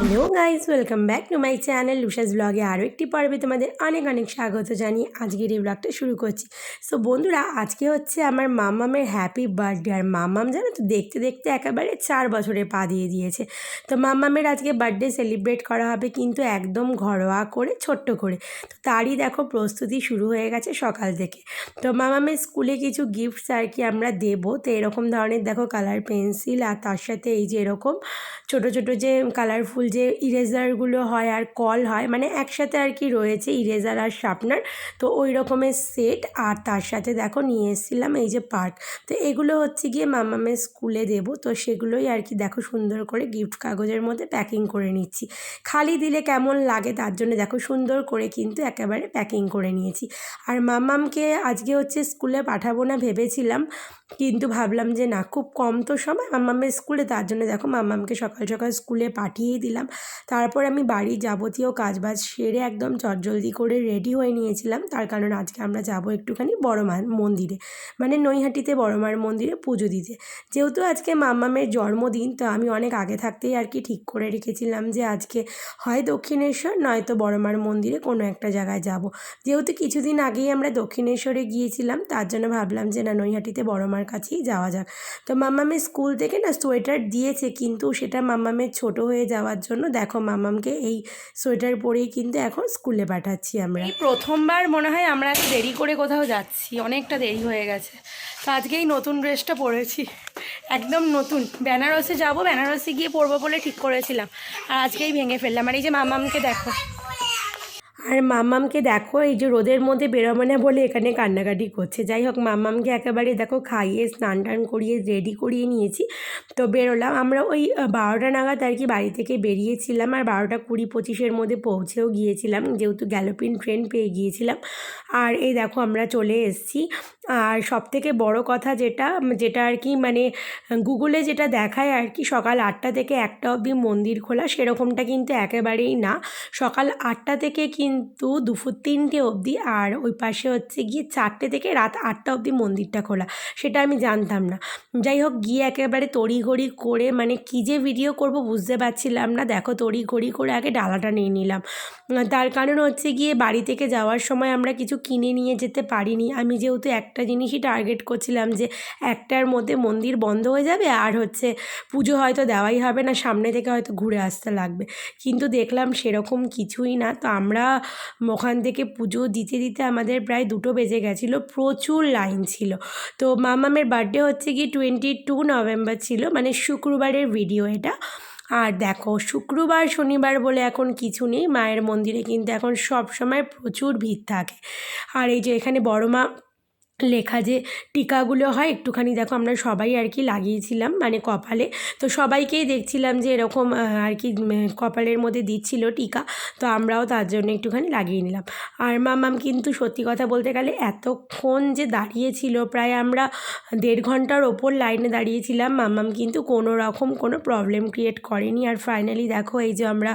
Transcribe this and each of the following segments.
Hello guys, welcome back to my channel luscious ব্লগে আরও একটি পর্বে তোমাদের অনেক অনেক স্বাগত জানিয়ে আজকের এই ব্লগটা শুরু করছি। সো বন্ধুরা, আজকে হচ্ছে আমার মাম্মামের হ্যাপি বার্থডে। আর মাম্মাম জানো তো দেখতে দেখতে একেবারে 4 বছরে পা দিয়ে দিয়েছে। তো মাম্মামের আজকে বার্থডে সেলিব্রেট করা হবে, কিন্তু একদম ঘরোয়া করে, ছোট্ট করে। তো তারই দেখো প্রস্তুতি শুরু হয়ে গেছে সকাল থেকে। তো মাম্মামের স্কুলে কিছু গিফটস আর কি আমরা দেবো। তো এরকম ধরনের দেখো কালার পেন্সিল, আর তার সাথে এই যে এরকম ছোটো ছোটো যে কালারফুল যে ইরেজারগুলো হয় আর কল হয়, মানে একসাথে আর কি রয়েছে ইরেজার আর শার্পনার। তো ওই রকমের সেট, আর তার সাথে দেখো নিয়ে এসেছিলাম এই যে পার্ক। তো এগুলো হচ্ছে গিয়ে মামামের স্কুলে দেবো। তো সেগুলোই আর কি দেখো সুন্দর করে গিফট কাগজের মধ্যে প্যাকিং করে নিচ্ছি। খালি দিলে কেমন লাগে তার জন্য দেখো সুন্দর করে কিন্তু একেবারে প্যাকিং করে নিয়েছি। আর মামামকে আজকে হচ্ছে স্কুলে পাঠাবো না ভেবেছিলাম, কিন্তু ভাবলাম যে না, খুব কম তো সময় মামামের স্কুলে, তার জন্য দেখো মামামকে সকাল সকাল স্কুলে পাঠিয়ে দিলাম। তারপর আমি বাড়ির যাবতীয় কাজবাজ সেরে একদম চটজলদি করে রেডি হয়ে নিয়েছিলাম, তার কারণ আজকে আমরা যাব একটুখানি বড় মার মন্দিরে, মানে নৈহাটিতে বড় মার মন্দিরে পুজো দিতে। যেহেতু আজকে মামামের জন্মদিন, তো আমি অনেক আগে থাকতেই আর কি ঠিক করে রেখেছিলাম যে আজকে হয় দক্ষিণেশ্বর নয়তো বড় মার মন্দিরে কোনো একটা জায়গায় যাব। যেহেতু কিছুদিন আগেই আমরা দক্ষিণেশ্বরে গিয়েছিলাম, তার জন্য ভাবলাম যে না, নৈহাটিতে বড় মার কাছেই যাওয়া যাক। তো মাম্মামের স্কুল থেকে না সোয়েটার দিয়েছে, কিন্তু সেটা মাম্মামের ছোট হয়ে যাওয়ার জন্য দেখো মাম্মামকে এই সোয়েটার পরেই কিন্তু এখন স্কুলে পাঠাচ্ছি আমরা। এই প্রথমবার মনে হয় আমরা দেরি করে কোথাও যাচ্ছি, অনেকটা দেরি হয়ে গেছে। তো আজকে এই নতুন ড্রেসটা পরেছি, একদম নতুন। বেনারসে যাব, বেনারসে গিয়ে পরবো বলে ঠিক করেছিলাম, আর আজকেই ভেঙে ফেললাম। আর এই যে মাম্মামকে দেখো, আর মাম্মামকে দেখো এই যে রোদের মধ্যে বেরোবে না বলে এখানে কান্নাকাটি করছে। যাই হোক, মাম্মামকে একেবারে দেখো খাইয়ে স্নান টান করিয়ে রেডি করিয়ে নিয়েছি। তো বেরোলাম আমরা ওই 12টা নাগাদ আর কি বাড়ি থেকে বেরিয়েছিলাম, আর 12টা 20-25-এর মধ্যে পৌঁছেও গিয়েছিলাম, যেহেতু গ্যালোপিন ট্রেন পেয়ে গিয়েছিলাম। আর এই দেখো আমরা চলে এসেছি। আর সবথেকে বড় কথা যেটা যেটা আর কি মানে গুগলে যেটা দেখায় আর কি, সকাল 8টা থেকে 1টা অবধি মন্দির খোলা, সেরকমটা কিন্তু একেবারেই না। সকাল 8টা থেকে কিন্তু দুপুর 3টে অবধি, আর ওই পাশে হচ্ছে গিয়ে 4টে থেকে রাত 8টা অবধি মন্দিরটা খোলা। সেটা আমি জানতাম না। যাই হোক, গিয়ে একেবারে তড়িঘড়ি করে, মানে কী যে ভিডিও করব বুঝতে পারছিলাম না। দেখো তড়িঘড়ি করে আগে ডালাটা নিয়ে নিলাম। তার কারণ হচ্ছে গিয়ে বাড়ি থেকে যাওয়ার সময় আমরা কিছু কিনে নিয়ে যেতে পারিনি। আমি যেহেতু একটা জিনিসই টার্গেট করছিলাম যে 1টার মধ্যে মন্দির বন্ধ হয়ে যাবে, আর হচ্ছে পুজো হয়তো দেওয়াই হবে না, সামনে থেকে হয়তো ঘুরে আসতে লাগবে। কিন্তু দেখলাম সেরকম কিছুই না। তো আমরা ওখান থেকে পুজো দিতে দিতে আমাদের প্রায় 2টো বেজে গেছিলো, প্রচুর লাইন ছিল। তো মামামের বার্থডে হচ্ছে কি 22 নভেম্বর ছিল, মানে শুক্রবারের ভিডিও এটা। আর দেখো শুক্রবার শনিবার বলে এখন কিছু নেই, মায়ের মন্দিরে কিন্তু এখন সব সময় প্রচুর ভিড় থাকে। আর এই যে এখানে বড় মা লেখা যে টিকাগুলো হয়, একটুখানি দেখো আমরা সবাই আর কি লাগিয়েছিলাম, মানে কপালে। তো সবাইকেই দেখছিলাম যে এরকম আর কি কপালের মধ্যে দিচ্ছিল টিকা, তো আমরাও তার জন্য একটুখানি লাগিয়ে নিলাম। আর মাম্মাম কিন্তু সত্যি কথা বলতে গেলে এতক্ষণ যে দাঁড়িয়েছিল, প্রায় আমরা 1.5 ঘন্টার ওপর লাইনে দাঁড়িয়েছিলাম, মাম্মাম কিন্তু কোনো রকম কোনো প্রবলেম ক্রিয়েট করেনি। আর ফাইনালি দেখো এই যে আমরা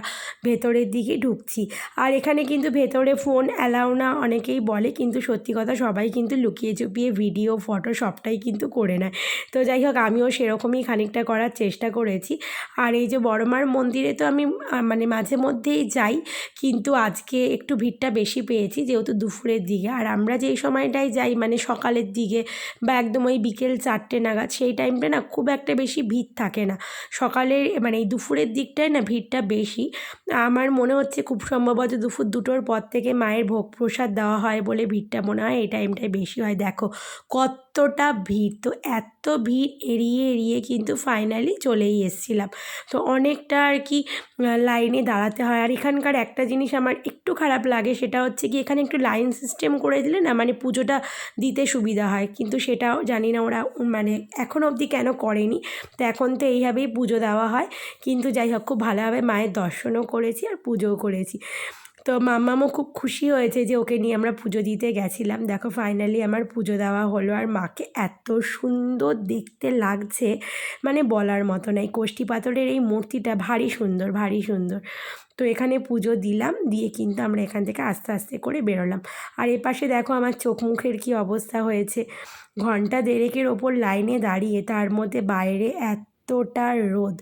ভেতরের দিকে ঢুকছি। আর এখানে কিন্তু ভেতরে ফোন অ্যালাউ না অনেকেই বলে, কিন্তু সত্যি কথা সবাই কিন্তু লুকিয়ে চুপিয়ে ভিডিও ফটো সবটাই কিন্তু করে নেয়। তো যাই হোক, আমিও সেরকমই খানিকটা করার চেষ্টা করেছি। আর এই যে বড়মার মন্দিরে তো আমি মানে মাঝে মধ্যেই যাই, কিন্তু আজকে একটু ভিড়টা বেশি পেয়েছি যেহেতু দুপুরের দিকে। আর আমরা যেই সময়টায় যাই মানে সকালের দিকে বা একদম ওই বিকেল 4টে নাগাদ, সেই টাইমটা না খুব একটা বেশি ভিড় থাকে না। সকালের মানে এই দুপুরের দিকটায় না ভিড়টা বেশি। আমার মনে হচ্ছে খুব সম্ভবত দুপুর 2টোর পর থেকে মায়ের ভোগ প্রসাদ দেওয়া হয় বলে ভিড়টা মনে হয় এই টাইমটায় বেশি হয়। দেখো কতটা ভিড়! তো এত ভিড় এড়িয়ে এড়িয়ে কিন্তু ফাইনালি চলেই এসেছিলাম। তো অনেকটা আর কি লাইনে দাঁড়াতে হয়। আর এখানকার একটা জিনিস আমার একটু খারাপ লাগে, সেটা হচ্ছে কি এখানে একটু লাইন সিস্টেম করে দিলে না মানে পুজোটা দিতে সুবিধা হয়, কিন্তু সেটাও জানি না ওরা মানে এখন অবধি কেন করেনি। তো এখন তো এইভাবেই পুজো দেওয়া হয়। কিন্তু যাই হোক, খুব ভালোভাবে মায়ের দর্শনও করেছি আর পুজোও করেছি। তো মাম্মামও খুব খুশি হয়েছে যে ওকে নিয়ে আমরা পুজো দিতে গেছিলাম। দেখো ফাইনালি আমার পুজো দেওয়া হলো, আর মাকে এত সুন্দর দেখতে লাগছে মানে বলার মতো নয়। কোষ্ঠী পাথরের এই মূর্তিটা ভারী সুন্দর, ভারী সুন্দর। তো এখানে পুজো দিলাম, দিয়ে কিন্তু আমরা এখান থেকে আস্তে আস্তে করে বেরোলাম। আর এপাশে দেখো আমার চোখ মুখের কী অবস্থা হয়েছে। ঘন্টা 1.5-এর ওপর লাইনে দাঁড়িয়ে, তার মধ্যে বাইরে এতটা রোদ।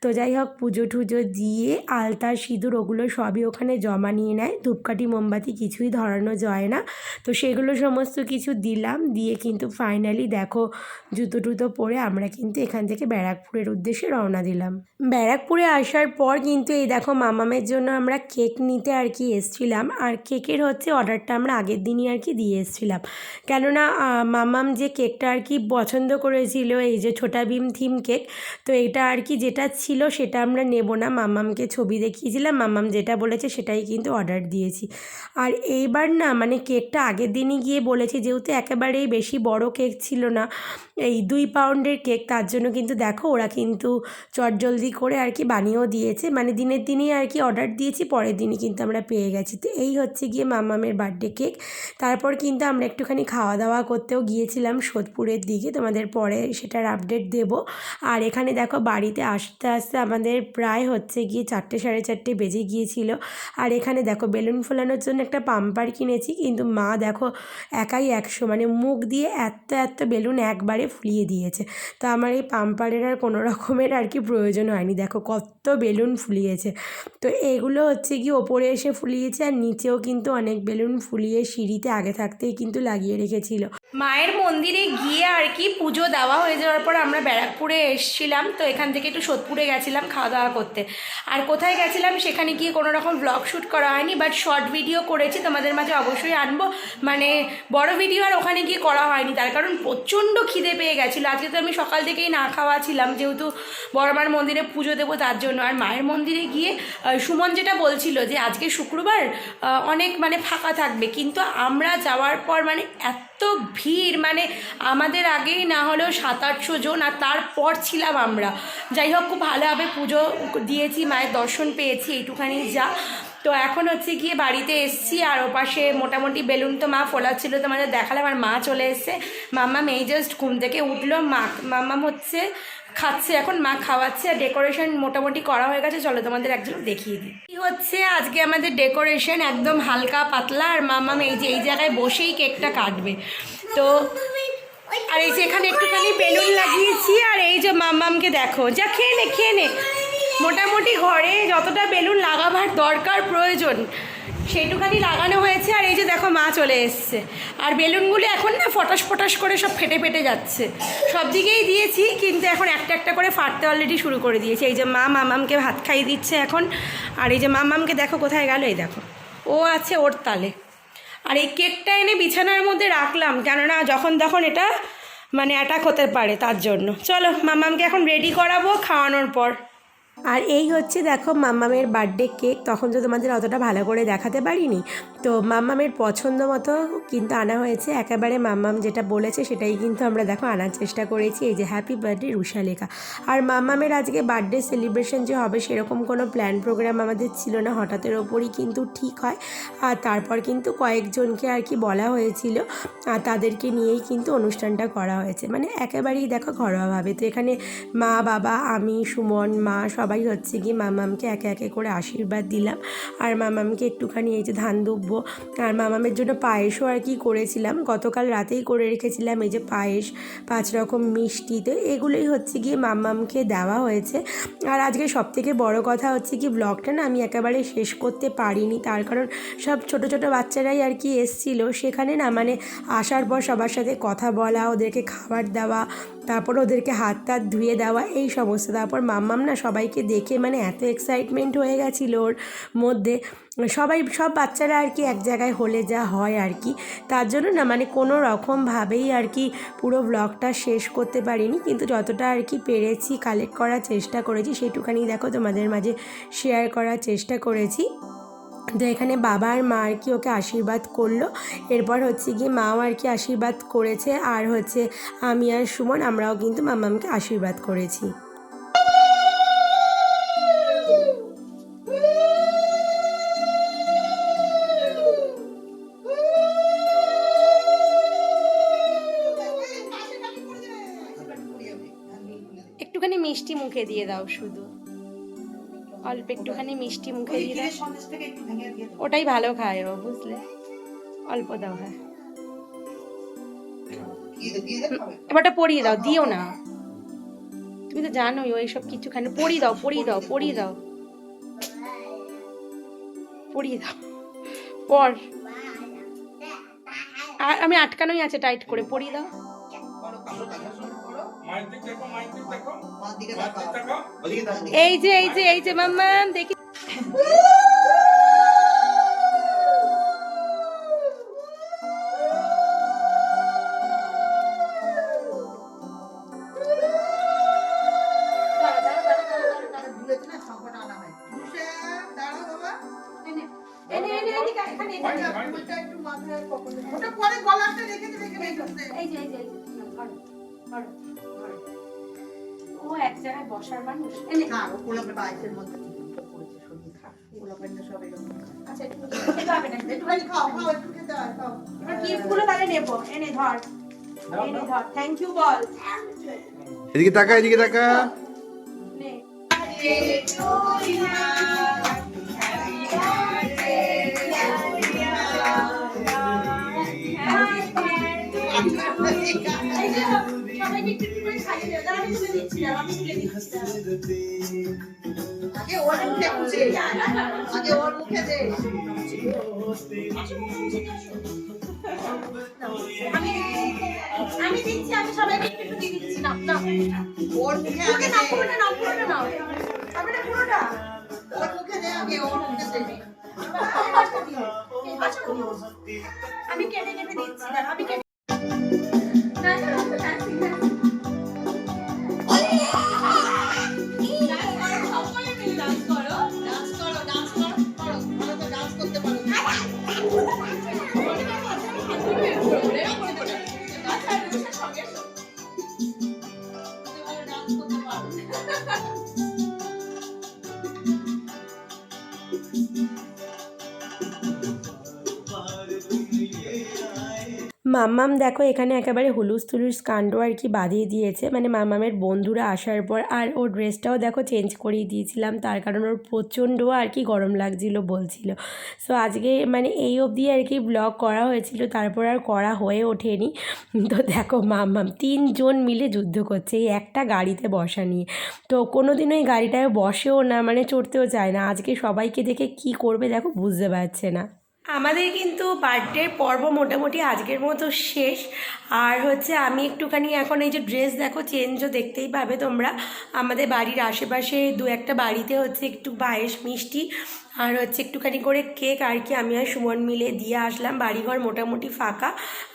তো যাই হোক পুজো টুজো দিয়ে আলতা সিঁদুর ওগুলো সবই ওখানে জমা নিয়ে নেয়, ধূপকাঠি মোমবাতি কিছুই ধরানো যায় না। তো সেগুলো সমস্ত কিছু দিলাম, দিয়ে কিন্তু ফাইনালি দেখো জুতো টুতো পরে আমরা কিন্তু এখান থেকে ব্যারাকপুরের উদ্দেশ্যে রওনা দিলাম। ব্যারাকপুরে আসার পর কিন্তু এই দেখো মামামের জন্য আমরা কেক নিতে আর কি এসছিলাম, আর কেকের হচ্ছে অর্ডারটা আমরা আগের দিনই আর কি দিয়ে এসছিলাম, কেননা মামাম যে কেকটা আর কি পছন্দ করেছিল এই যে ছোটা ভীম থিম কেক, তো এটা আর কি যেটা ছিল সেটা আমরা নেব না, মামামকে ছবি দেখিয়েছিলাম, মামাম যেটা বলেছে সেটাই কিন্তু অর্ডার দিয়েছি। আর এইবার না মানে কেকটা আগের দিনই গিয়ে বলেছি, যেহেতু একেবারেই বেশি বড় কেক ছিল না, এই 2 পাউন্ডের কেক, তার জন্য কিন্তু দেখো ওরা কিন্তু চটজলদি করে আর কি বানিয়েও দিয়েছে, মানে দিনের দিনই আর কি অর্ডার দিয়েছি, পরের দিনই কিন্তু আমরা পেয়ে গেছি। তো এই হচ্ছে গিয়ে মামামের বার্থডে কেক। তারপর কিন্তু আমরা একটুখানি খাওয়া দাওয়া করতেও গিয়েছিলাম সোদপুরের দিকে, তোমাদের পরে সেটার আপডেট দেব। আর এখানে দেখো বাড়িতে আসতে আসতে আমাদের প্রায় হচ্ছে গিয়ে 4টে সাড়ে 4টে বেজে গিয়েছিল। আর এখানে দেখো বেলুন ফোলানোর জন্য একটা পাম্পার কিনেছি, কিন্তু মা দেখো একাই 100 মানে মুখ দিয়ে এত বেলুন একবারে ফুলিয়ে দিয়েছে। তো আমার এই পাম্পারের আর কোনো রকমের আর কি প্রয়োজন হয়নি, দেখো কত বেলুন ফুলিয়েছে। তো এগুলো হচ্ছে কি ওপরে এসে ফুলিয়েছে, আর নিচেও কিন্তু অনেক বেলুন ফুলিয়ে সিঁড়িতে আগে থাকতেই কিন্তু লাগিয়ে রেখেছিল। মায়ের মন্দিরে গিয়ে আর কি পুজো দেওয়া হয়ে যাওয়ার পর আমরা ব্যারাকপুরে এসেছিলাম, তো এখান থেকে একটু সোদপুরে গেছিলাম খাওয়া দাওয়া করতে। আর কোথায় গেছিলাম সেখানে গিয়ে কোনো রকম ব্লগ শ্যুট করা হয়নি, বাট শর্ট ভিডিও করেছি, তোমাদের মাঝে অবশ্যই আনবো, মানে বড় ভিডিও আর ওখানে গিয়ে করা হয়নি, তার কারণ প্রচণ্ড খিদে পেয়ে গেছিলো। আজকে তো আমি সকাল থেকেই না খাওয়া ছিলাম, যেহেতু বড় মার মন্দিরে পুজো দেবো তার জন্য। আর মায়ের মন্দিরে গিয়ে সুমন যেটা বলছিল যে আজকে শুক্রবার অনেক মানে ফাঁকা থাকবে, কিন্তু আমরা যাওয়ার পর মানে এত ভিড়, মানে আমাদের আগেই না হলেও 700-800 জন, আর তারপর ছিলাম আমরা। যাই হোক খুব ভালোভাবে পুজো দিয়েছি, মায়ের দর্শন পেয়েছি, এইটুখানি যা। তো এখন হচ্ছে গিয়ে বাড়িতে এসছি, আর ওপাশে মোটামুটি বেলুন তো মা ফোলাচ্ছিল, তোমাদের দেখালাম। আর মা চলে এসছে, মাম্মাম এই জাস্ট ঘুম থেকে উঠলো, মাম্মাম হচ্ছে খাচ্ছে এখন, মা খাওয়াচ্ছে, আর ডেকোরেশন মোটামুটি করা হয়ে গেছে। চলো তোমাদের একজন দেখিয়ে দিই কি হচ্ছে আজকে আমাদের ডেকোরেশন, একদম হালকা পাতলা। আর মাম্মাম এই যে এই জায়গায় বসেই কেকটা কাটবে। তো আর এই যে এখানে একটুখানি বেলুন লাগিয়েছি, আর এই যে মাম্মামকে দেখো, যা খেয়ে নে মোটামুটি ঘরে যতটা বেলুন লাগাবার দরকার প্রয়োজন সেইটুখানি লাগানো হয়েছে। আর এই যে দেখো মা চলে এসছে, আর বেলুনগুলো এখন না ফটাস করে সব ফেটে যাচ্ছে, সব দিকেই দিয়েছি কিন্তু এখন একটা করে ফাটতে অলরেডি শুরু করে দিয়েছে। এই যে মা মামামকে ভাত খাইয়ে দিচ্ছে এখন। আর এই যে মামামকে দেখো কোথায় গেল, এই দেখো ও আছে ওর তালে। আর এই কেকটা এনে বিছানার মধ্যে রাখলাম, কেননা যখন তখন এটা মানে অ্যাটাক হতে পারে, তার জন্য। চলো মামামকে এখন রেডি করাবো খাওয়ানোর পর। আর এই হচ্ছে দেখো মাম্মামের বার্থডে কেক, তখন তো তোমাদের অতটা ভালো করে দেখাতে পারিনি। তো মাম্মামের পছন্দ মতো কিন্তু আনা হয়েছে, একেবারে মাম্মাম যেটা বলেছে সেটাই কিন্তু আমরা দেখো আনার চেষ্টা করেছি। এই যে হ্যাপি বার্থডে রুষা লেখা। আর মাম্মামের আজকে বার্থডে সেলিব্রেশন যে হবে সেরকম কোনো প্ল্যান প্রোগ্রাম আমাদের ছিল না, হঠাৎের ওপরই কিন্তু ঠিক হয়। আর তারপর কিন্তু কয়েকজনকে আর কি বলা হয়েছিল, আর তাদেরকে নিয়েই কিন্তু অনুষ্ঠানটা করা হয়েছে, মানে একেবারেই দেখো ঘরোয়াভাবে। তো এখানে মা বাবা আমি সুমন মা সবাই হচ্ছে গিয়ে মামামকে একে করে আশীর্বাদ দিলাম। আর মামামকে একটুখানি এই যে ধান দুব্বো, আর মামামের জন্য পায়েসও আর কি করেছিলাম, গতকাল রাতেই করে রেখেছিলাম। এই যে পায়েস, 5 রকম মিষ্টি, তো এগুলোই হচ্ছে গিয়ে মামামকে দেওয়া হয়েছে। আর আজকে সবথেকে বড় কথা হচ্ছে কি ব্লগটা না আমি একেবারে শেষ করতে পারিনি, তার কারণ সব ছোট বাচ্চারাই আর কি এসছিল, সেখানে না মানে আসার পর সবার সাথে কথা বলা, ওদেরকে খাবার দেওয়া, তারপর ওদেরকে হাত ধুয়ে দেওয়া, এই সমস্ত। তারপর মাম্মাম না সবাইকে দেখে মানে এত এক্সাইটমেন্ট হয়ে গেছিলো ওর মধ্যে, সব বাচ্চারা আর কি এক জায়গায় হলে যা হয় আর কি, তার জন্য না মানে কোনো রকমভাবেই আর কি পুরো ব্লগটা শেষ করতে পারিনি, কিন্তু যতটা আর কি পেরেছি কালেক্ট করার চেষ্টা করেছি সেইটুখানি দেখো তোমাদের মাঝে শেয়ার করার চেষ্টা করেছি। তো এখানে বাবা আর মা আর কি ওকে আশীর্বাদ করলো, এরপর হচ্ছে গিয়ে মাও আর কি আশীর্বাদ করেছে, আর হচ্ছে আমি আর সুমন আমরাও কিন্তু মাম্মামকে আশীর্বাদ করেছি। একটুখানি মিষ্টি মুখে দিয়ে দাও, শুধু অল্প একটুখানি মিষ্টি মুখে দিয়ে দাও, ওটাই ভালো খায় ও, বুঝলে, অল্প দাও। হ্যাঁ এবারটা পরিয়ে দাও, দিও না। তুমি তো জানোই ওই সব কিছুখানে পরিয়ে দাও পরিয়ে দাও পরিয়ে দাও পরিয়ে দাও পর। আর আমি আটকানোই আছে টাইট করে, পরিয়ে দাও। এই যে এই যে এই যে মাম্মাম দেখি। ও এক জায়গায় বসার মানুষ। থ্যাংক ইউ বল। এদিকে তাকা, এদিকে তাকা। আমি দিচ্ছি, আমি সবাইকে একটু দিয়ে দিচ্ছি। না না ওর মুখে আগে না, পুরোটা নাও, পুরোটা নাও, তবে না পুরোটা ওর মুখে দে, আগে ওর মুখে দে। আমি কেটে কেটে দিচ্ছি না, আমি কেটে না না মাম্মাম দেখো এখানে একেবারে হুলুস তুলুস কাণ্ড আর কি বাঁধিয়ে দিয়েছে, মানে মাম্মামের বন্ধুরা আসার পর। আর ওর ড্রেসটাও দেখো চেঞ্জ করিয়ে দিয়েছিলাম, তার কারণ ওর প্রচণ্ড আর কি গরম লাগছিল বলছিল। সো আজকে মানে এই অবধি আর কি ব্লগ করা হয়েছিল, তারপর আর করা হয়ে ওঠেনি। তো দেখো মাম্মাম 3 জন মিলে যুদ্ধ করছে এই একটা গাড়িতে বসা নিয়ে। তো কোনো দিনও এই গাড়িটায় বসেও না, মানে চড়তেও চায় না। আজকে সবাইকে দেখে কি করবে দেখো, বুঝতে পারছে না। আমাদের কিন্তু বার্থডে পর্ব মোটামুটি আজকের মতো শেষ। আর হচ্ছে আমি একটুখানি এখন এই যে ড্রেস দেখো চেঞ্জও দেখতেই পাবে তোমরা। আমাদের বাড়ির আশেপাশে 2-1টা বাড়িতে হচ্ছে একটু পায়েস মিষ্টি আর হচ্ছে একটুখানি করে কেক আর কি আমি আর সুমন মিলে দিয়ে আসলাম। বাড়িঘর মোটামুটি ফাঁকা।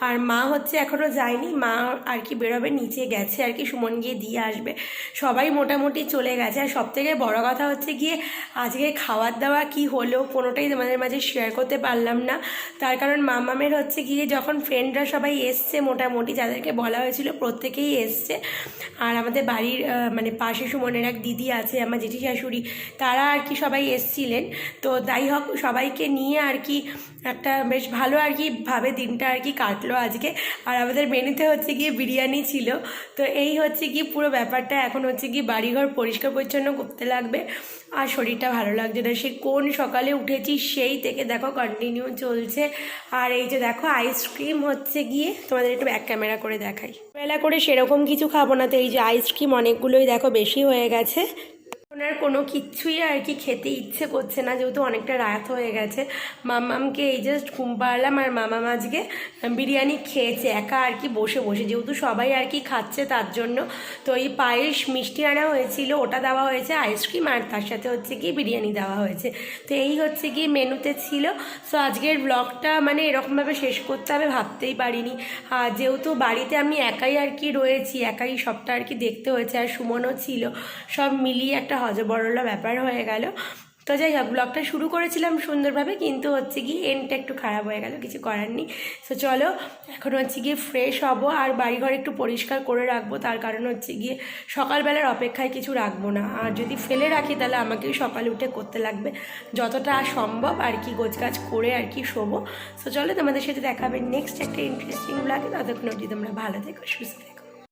আর মা হচ্ছে এখনও যায়নি, মা আর কি বেরোবে, নিচে গেছে আর কি, সুমন গিয়ে দিয়ে আসবে। সবাই মোটামুটি চলে গেছে। আর সবথেকে বড় কথা হচ্ছে গিয়ে আজকে খাওয়ার দাওয়া কি হলো কোনোটাই তোমাদের মাঝে শেয়ার করতে পারলাম না। তার কারণ মামামের হচ্ছে গিয়ে যখন ফ্রেন্ডরা সবাই এসছে মোটামুটি, যাদেরকে বলা হয়েছিল প্রত্যেকেই এসছে। আর আমাদের বাড়ির মানে পাশে সুমনের এক দিদি আছে, আমার জেঠি শাশুড়ি, তারা আর কি সবাই এসছিলেন। তো যাই হোক সবাইকে নিয়ে আর কি একটা বেশ ভালো আর কি ভাবে দিনটা আর কি কাটলো আজকে। আর আমাদের মেনুতে হচ্ছে গিয়ে বিরিয়ানি ছিল। তো এই হচ্ছে কি পুরো ব্যাপারটা। এখন হচ্ছে কি বাড়িঘর পরিষ্কার পরিচ্ছন্ন করতে লাগবে। আর শরীরটা ভালো লাগছে না, সে কোন সকালে উঠেছি সেই থেকে দেখো কন্টিনিউ চলছে। আর এই যে দেখো আইসক্রিম হচ্ছে গিয়ে তোমাদের একটু ব্যাক ক্যামেরা করে দেখাই। বেলা করে সেরকম কিছু খাবো না, তো এই যে আইসক্রিম অনেকগুলোই দেখো বেশি হয়ে গেছে। ওনার কোনো কিচ্ছুই আর কি খেতে ইচ্ছে করছে না, যেহেতু অনেকটা রাত হয়ে গেছে। মাম্মামকে এই জাস্ট ঘুম পাড়লাম, আর মামাম আজকে বিরিয়ানি খেয়েছে একা আর কি বসে বসে, যেহেতু সবাই আর কি খাচ্ছে তার জন্য। তো এই পায়েস মিষ্টি আনা হয়েছিল, ওটা দেওয়া হয়েছে, আইসক্রিম, আর তার সাথে হচ্ছে কি বিরিয়ানি দেওয়া হয়েছে। তো এই হচ্ছে কি মেনুতে ছিল। সো আজকের ব্লগটা মানে এরকমভাবে শেষ করতে হবে ভাবতেই পারিনি। আর যেহেতু বাড়িতে আমি একাই আর কি রয়েছি, একাই সবটা আর কি দেখতে হয়েছে, আর সুমনও ছিল, সব মিলিয়ে একটা হজবরল ব্যাপার হয়ে গেল। তো যাই হোক ব্লগটা শুরু করেছিলাম সুন্দরভাবে, কিন্তু হচ্ছে কি এন্ডটা একটু খারাপ হয়ে গেল, কিছু করার নেই। তো চলো এখন হচ্ছে গিয়ে ফ্রেশ হব, আর বাড়িঘর একটু পরিষ্কার করে রাখবো। তার কারণ হচ্ছে গিয়ে সকালবেলার অপেক্ষায় কিছু রাখবো না, আর যদি ফেলে রাখি তাহলে আমাকেই সকালে উঠে করতে লাগবে। যতটা সম্ভব আর কি গোছগাছ করে আর কি শোবো। তো চলো তোমাদের সাথে দেখাবে নেক্সট একটা ইন্টারেস্টিং ব্লগে। ততক্ষণ অবধি তোমরা ভালো থেকো, সুস্থ থেকো।